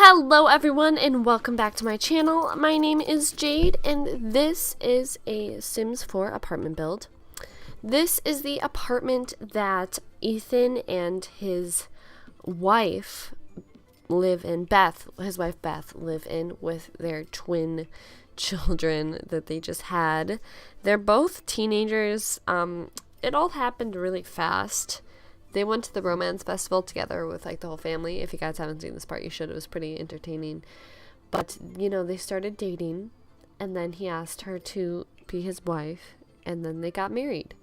Hello everyone and welcome back to my channel. My name is Jade and this is a Sims 4 apartment build. This is the apartment that Ethan and his wife live in, his wife Beth, live in with their twin children that they just had. They're both teenagers. It all happened really fast. They went to the romance festival together with like the whole family. If you guys haven't seen this part, you should. It was pretty entertaining. But, you know, they started dating and then he asked her to be his wife and then they got married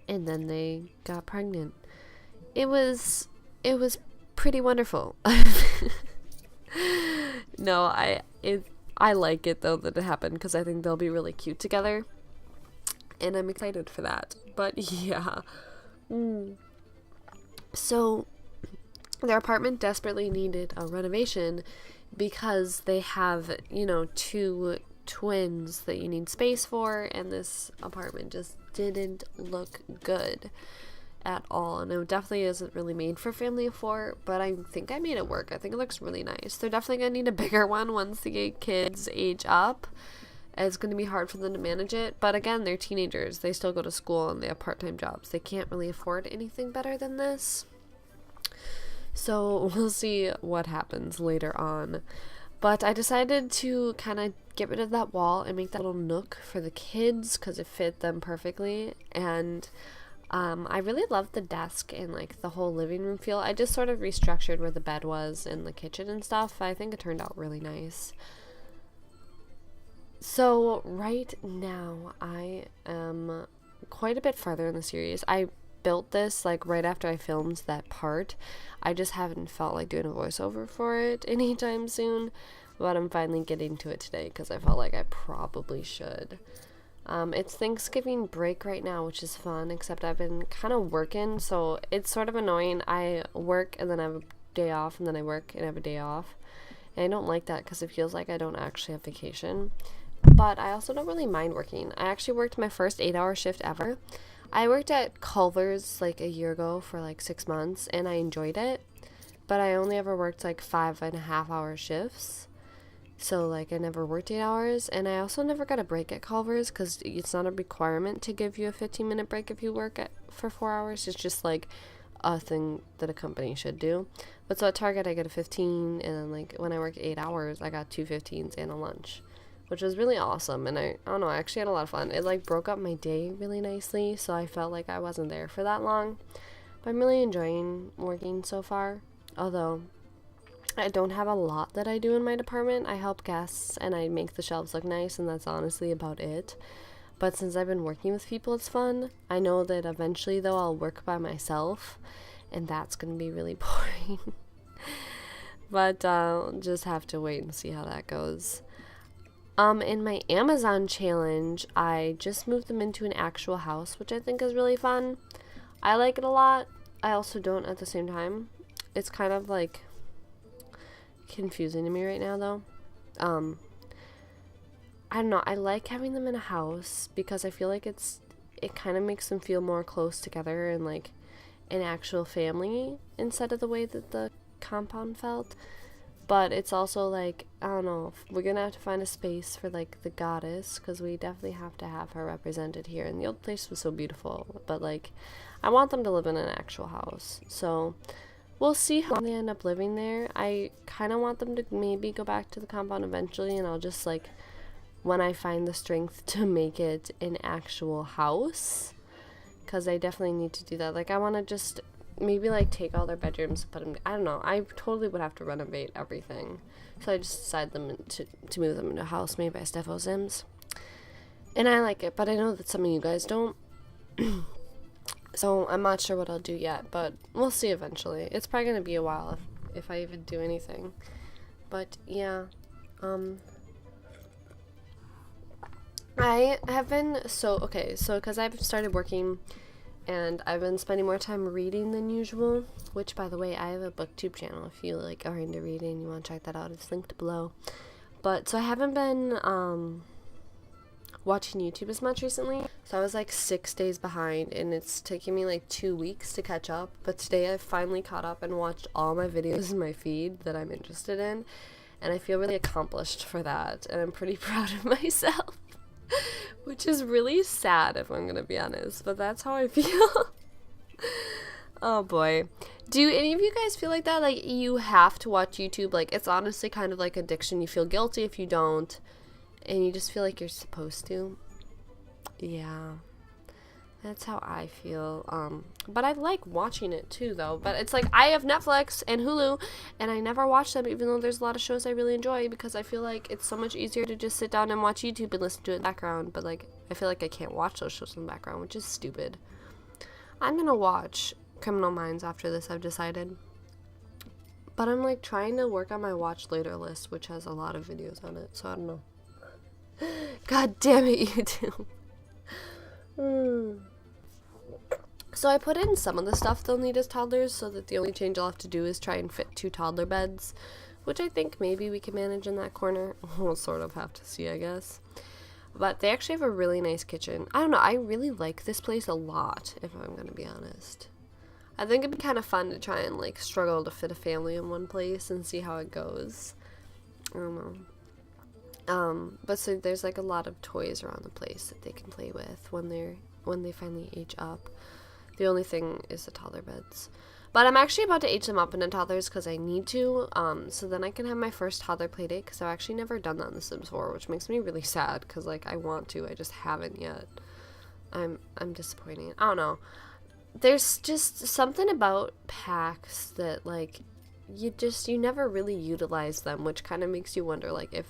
and then they got pregnant. It was pretty wonderful. No, I like it though that it happened because I think they'll be really cute together. And I'm excited for that. But yeah. So, their apartment desperately needed a renovation because they have, you know, two twins that you need space for, and this apartment just didn't look good at all. And it definitely isn't really made for a family of four, but I think I made it work. I think it looks really nice. They're definitely going to need a bigger one once the kids age up. It's going to be hard for them to manage it, but again, they're teenagers. They still go to school and they have part-time jobs. They can't really afford anything better than this. So we'll see what happens later on. But I decided to kind of get rid of that wall and make that little nook for the kids because it fit them perfectly. And I really loved the desk and like the whole living room feel. I just sort of restructured where the bed was and the kitchen and stuff. I think it turned out really nice. So right now I am quite a bit farther in the series. I built this like right after I filmed that part. I just haven't felt like doing a voiceover for it anytime soon, but I'm finally getting to it today because I felt like I probably should. It's Thanksgiving break right now, which is fun, except I've been kind of working, so it's sort of annoying. I work and then I have a day off, and then I work and I have a day off, and I don't like that because it feels like I don't actually have vacation. But I also don't really mind working. I actually worked my first 8-hour shift ever. I worked at Culver's like a year ago for like 6 months and I enjoyed it, but I only ever worked like 5.5-hour shifts. So like I never worked 8 hours, and I also never got a break at Culver's because it's not a requirement to give you a 15-minute break if you work for 4 hours. It's just like a thing that a company should do. But so at Target I get a 15, and then like when I work 8 hours I got 2 15s and a lunch, which was really awesome. And I don't know, I actually had a lot of fun. It like broke up my day really nicely, so I felt like I wasn't there for that long. But I'm really enjoying working so far, although I don't have a lot that I do in my department. I help guests and I make the shelves look nice, and that's honestly about it. But since I've been working with people, it's fun. I know that eventually though I'll work by myself, and that's gonna be really boring. But I'll just have to wait and see how that goes. In my Amazon challenge, I just moved them into an actual house, which I think is really fun. I like it a lot. I also don't at the same time. It's kind of like confusing to me right now though. I don't know, I like having them in a house because I feel like it kind of makes them feel more close together and like an actual family instead of the way that the compound felt. But it's also like, I don't know, we're gonna have to find a space for like the goddess, because we definitely have to have her represented here. And the old place was so beautiful, but like I want them to live in an actual house, so we'll see how they end up living there. I kind of want them to maybe go back to the compound eventually, and I'll just like, when I find the strength to make it an actual house, because I definitely need to do that. Like I want to just maybe like take all their bedrooms, put them, I don't know, I totally would have to renovate everything, so I just decided to move them into a house made by Steffo Sims, and I like it, but I know that some of you guys don't. So I'm not sure what I'll do yet, but we'll see eventually. It's probably gonna be a while if I even do anything, but yeah. I have been so because I've started working and I've been spending more time reading than usual, which, by the way, I have a booktube channel. If you like are into reading, you want to check that out, it's linked below. But so I haven't been watching YouTube as much recently. So I was like 6 days behind, and it's taking me like 2 weeks to catch up. But today I finally caught up and watched all my videos in my feed that I'm interested in. And I feel really accomplished for that. And I'm pretty proud of myself. Which is really sad, if I'm gonna be honest. But that's how I feel. Oh boy. Do any of you guys feel like that? Like, you have to watch YouTube? Like, it's honestly kind of like addiction. You feel guilty if you don't. And you just feel like you're supposed to. Yeah. That's how I feel. But I like watching it too, though. But it's like, I have Netflix and Hulu, and I never watch them, even though there's a lot of shows I really enjoy, because I feel like it's so much easier to just sit down and watch YouTube and listen to it in the background. But, like, I feel like I can't watch those shows in the background, which is stupid. I'm gonna watch Criminal Minds after this, I've decided. But I'm, like, trying to work on my watch later list, which has a lot of videos on it, so I don't know. God damn it, YouTube. So I put in some of the stuff they'll need as toddlers, so that the only change I'll have to do is try and fit 2 toddler beds, which I think maybe we can manage in that corner. We'll sort of have to see, I guess. But they actually have a really nice kitchen. I don't know, I really like this place a lot, if I'm gonna be honest. I think it'd be kind of fun to try and, like, struggle to fit a family in one place and see how it goes. I don't know. But so there's, like, a lot of toys around the place that they can play with when they finally age up. The only thing is the toddler beds. But I'm actually about to age them up into toddlers because I need to, so then I can have my first toddler play date, because I've actually never done that in The Sims 4, which makes me really sad, because, like, I want to, I just haven't yet. I'm disappointing. I don't know. There's just something about packs that, like, you never really utilize them, which kind of makes you wonder, like, if,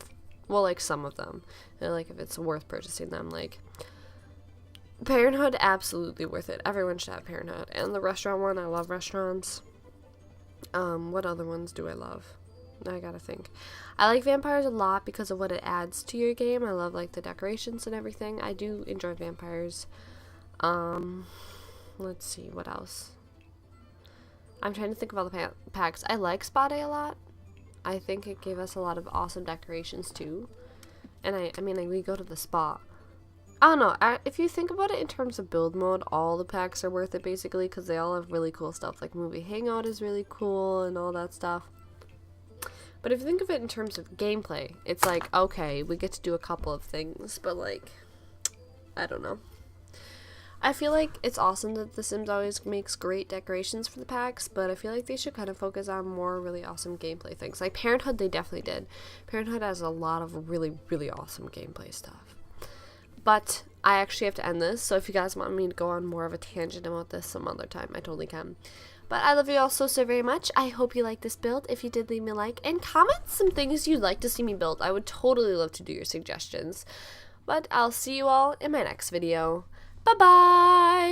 well, like, some of them, like, if it's worth purchasing them. Like, Parenthood, absolutely worth it. Everyone should have Parenthood. And the restaurant one, I love restaurants. What other ones do I love? I gotta think. I like Vampires a lot because of what it adds to your game. I love, like, the decorations and everything. I do enjoy Vampires. Let's see, what else? I'm trying to think of all the packs. I like Spa Day a lot. I think it gave us a lot of awesome decorations too. And I mean, we go to the spa. I don't know. If you think about it in terms of build mode, all the packs are worth it basically, because they all have really cool stuff. Like Movie Hangout is really cool and all that stuff. But if you think of it in terms of gameplay, it's like, okay, we get to do a couple of things, but, like, I don't know. I feel like it's awesome that The Sims always makes great decorations for the packs, but I feel like they should kind of focus on more really awesome gameplay things. Like Parenthood, they definitely did. Parenthood has a lot of really, really awesome gameplay stuff. But I actually have to end this, so if you guys want me to go on more of a tangent about this some other time, I totally can. But I love you all so very much. I hope you like this build. If you did, leave me a like and comment some things you'd like to see me build. I would totally love to do your suggestions. But I'll see you all in my next video. Bye-bye!